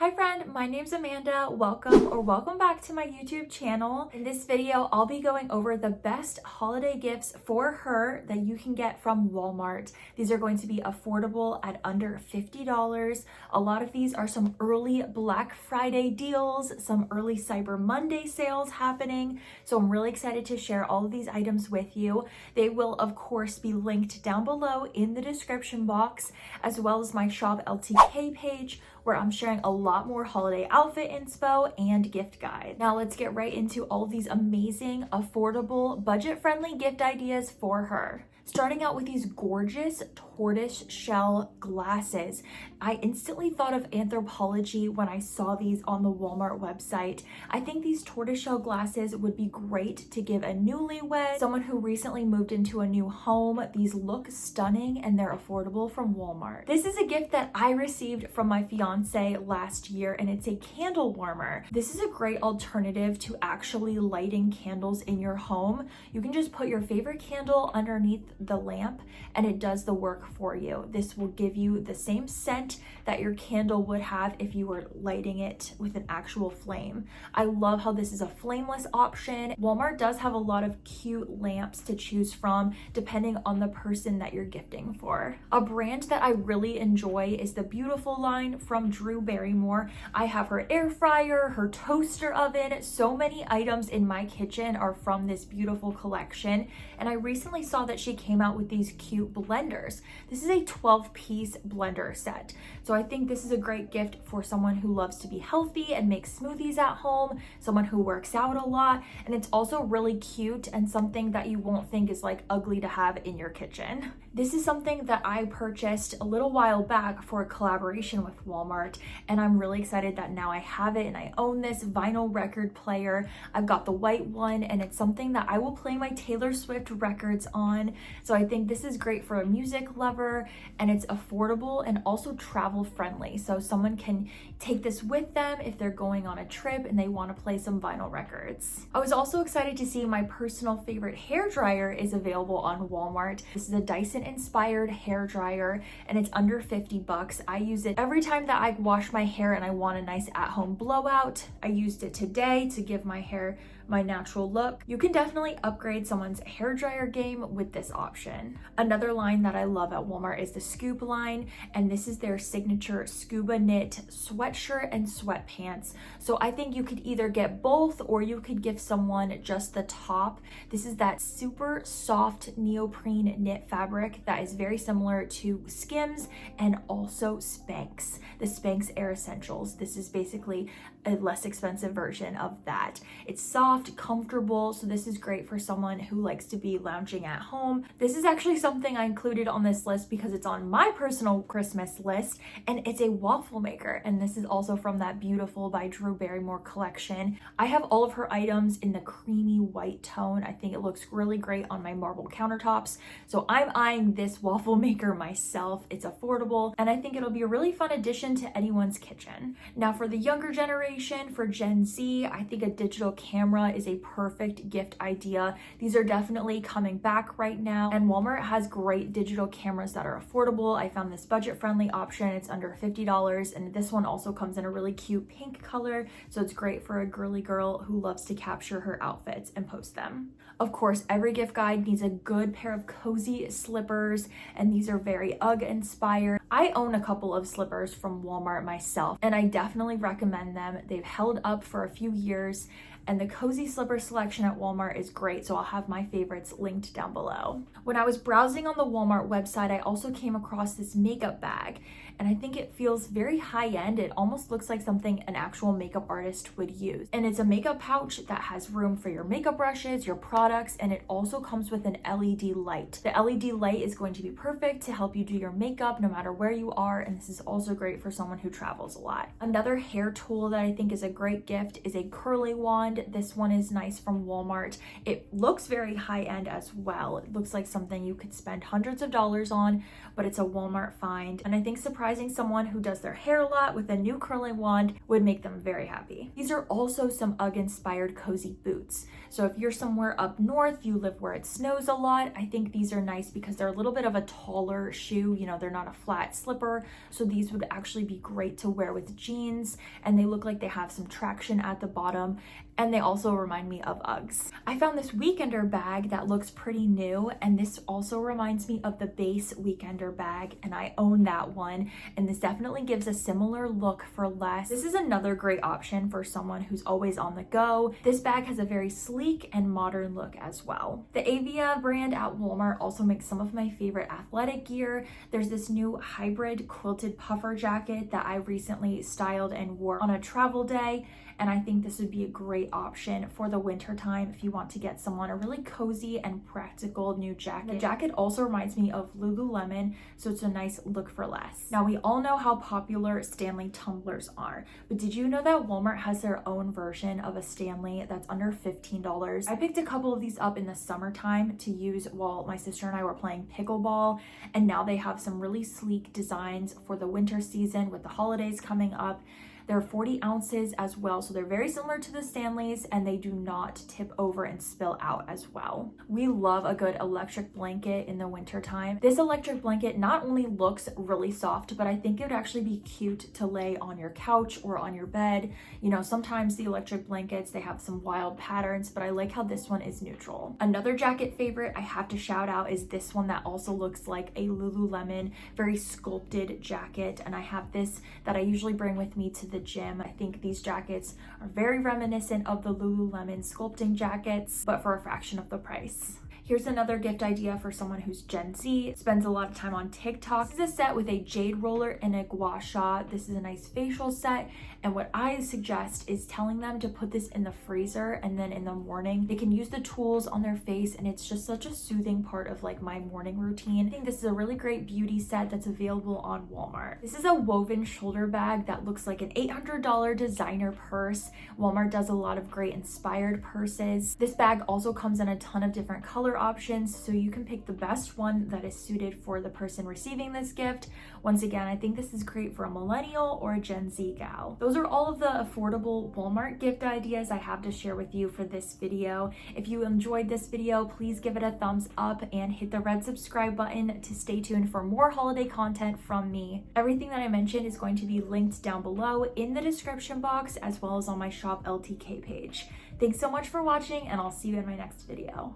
Hi friend, my name's Amanda. Welcome back to my YouTube channel. In this video, I'll be going over the best holiday gifts for her that you can get from Walmart. These are going to be affordable at under $50. A lot of these are some early Black Friday deals, some early Cyber Monday sales happening. So I'm really excited to share all of these items with you. They will of course be linked down below in the description box, as well as my Shop LTK page, where I'm sharing a lot more holiday outfit inspo and gift guide. Now let's get right into all of these amazing, affordable, budget-friendly gift ideas for her. Starting out with these gorgeous tortoise shell glasses. I instantly thought of Anthropology when I saw these on the Walmart website. I think these tortoise shell glasses would be great to give a newlywed, someone who recently moved into a new home. These look stunning and they're affordable from Walmart. This is a gift that I received from my fiance last year, and it's a candle warmer. This is a great alternative to actually lighting candles in your home. You can just put your favorite candle underneath the lamp and it does the work for you. This will give you the same scent that your candle would have if you were lighting it with an actual flame. I love how this is a flameless option. Walmart does have a lot of cute lamps to choose from depending on the person that you're gifting for. A brand that I really enjoy is the Beautiful line from Drew Barrymore. I have her air fryer, her toaster oven. So many items in my kitchen are from this beautiful collection, and I recently saw that she came out with these cute blenders. This is a 12-piece blender set. So I think this is a great gift for someone who loves to be healthy and make smoothies at home, someone who works out a lot, and it's also really cute and something that you won't think is like ugly to have in your kitchen. This is something that I purchased a little while back for a collaboration with Walmart, and I'm really excited that now I have it and I own this vinyl record player. I've got the white one, and it's something that I will play my Taylor Swift records on. So I think this is great for a music lover, and it's affordable and also travel friendly. So someone can take this with them if they're going on a trip and they want to play some vinyl records. I was also excited to see my personal favorite hair dryer is available on Walmart. This is a Dyson inspired hair dryer and it's under 50 bucks. I use it every time that I wash my hair and I want a nice at-home blowout. I used it today to give my hair my natural look. You can definitely upgrade someone's hair dryer game with this option. Another line that I love at Walmart is the Scoop line, and this is their signature scuba knit sweatshirt and sweatpants. So I think you could either get both or you could give someone just the top. This is that super soft neoprene knit fabric that is very similar to Skims and also Spanx. The Spanx Air Essentials. This is basically a less expensive version of that. It's soft, comfortable, so this is great for someone who likes to be lounging at home. This is actually something I included on this list because it's on my personal Christmas list, and it's a waffle maker, and this is also from that Beautiful by Drew Barrymore collection. I have all of her items in the creamy white tone. I think it looks really great on my marble countertops, so I'm eyeing this waffle maker myself. It's affordable, and I think it'll be a really fun addition to anyone's kitchen. Now for the younger generation, for Gen Z, I think a digital camera is a perfect gift idea. These are definitely coming back right now, and Walmart has great digital cameras that are affordable. I found this budget-friendly option. It's under $50, and this one also comes in a really cute pink color, so it's great for a girly girl who loves to capture her outfits and post them. Of course, every gift guide needs a good pair of cozy slippers, and these are very UGG inspired. I own a couple of slippers from Walmart myself, and I definitely recommend them. They've held up for a few years, and the cozy slipper selection at Walmart is great, so I'll have my favorites linked down below. When I was browsing on the Walmart website, I also came across this makeup bag, and I think it feels very high-end. It almost looks like something an actual makeup artist would use. And it's a makeup pouch that has room for your makeup brushes, your products, and it also comes with an LED light. The LED light is going to be perfect to help you do your makeup no matter where you are, and this is also great for someone who travels a lot. Another hair tool that I think is a great gift is a curly wand. This one is nice from Walmart. It looks very high-end as well. It looks like something you could spend hundreds of dollars on, but but it's a Walmart find. And I think surprising someone who does their hair a lot with a new curling wand would make them very happy. These are also some UGG inspired cozy boots. So if you're somewhere up north, you live where it snows a lot, I think these are nice because they're a little bit of a taller shoe. You know, they're not a flat slipper. So these would actually be great to wear with jeans, and they look like they have some traction at the bottom, and they also remind me of Uggs. I found this weekender bag that looks pretty new, and this also reminds me of the base weekender bag, and I own that one, and this definitely gives a similar look for less. This is another great option for someone who's always on the go. This bag has a very sleek and modern look as well. The Avia brand at Walmart also makes some of my favorite athletic gear. There's this new hybrid quilted puffer jacket that I recently styled and wore on a travel day, and I think this would be a great option for the winter time if you want to get someone a really cozy and practical new jacket. The jacket also reminds me of Lululemon, so it's a nice look for less. Now, we all know how popular Stanley tumblers are, but did you know that Walmart has their own version of a Stanley that's under $15? I picked a couple of these up in the summertime to use while my sister and I were playing pickleball, and now they have some really sleek designs for the winter season with the holidays coming up. They're 40 ounces as well, so they're very similar to the Stanleys, and they do not tip over and spill out as well. We love a good electric blanket in the winter time. This electric blanket not only looks really soft, but I think it would actually be cute to lay on your couch or on your bed. You know, sometimes the electric blankets, they have some wild patterns, but I like how this one is neutral. Another jacket favorite I have to shout out is this one that also looks like a Lululemon, very sculpted jacket, and I have this that I usually bring with me to the gym. I think these jackets are very reminiscent of the Lululemon sculpting jackets, but for a fraction of the price. Here's another gift idea for someone who's Gen Z, spends a lot of time on TikTok. This is a set with a jade roller and a gua sha. This is a nice facial set, and what I suggest is telling them to put this in the freezer, and then in the morning they can use the tools on their face, and it's just such a soothing part of like my morning routine. I think this is a really great beauty set that's available on Walmart. This is a woven shoulder bag that looks like an $800 designer purse. Walmart does a lot of great inspired purses. This bag also comes in a ton of different color options, so you can pick the best one that is suited for the person receiving this gift. Once again, I think this is great for a millennial or a Gen Z gal. Those are all of the affordable Walmart gift ideas I have to share with you for this video. If you enjoyed this video, please give it a thumbs up and hit the red subscribe button to stay tuned for more holiday content from me. Everything that I mentioned is going to be linked down below in the description box, as well as on my shop LTK page. Thanks so much for watching, and I'll see you in my next video.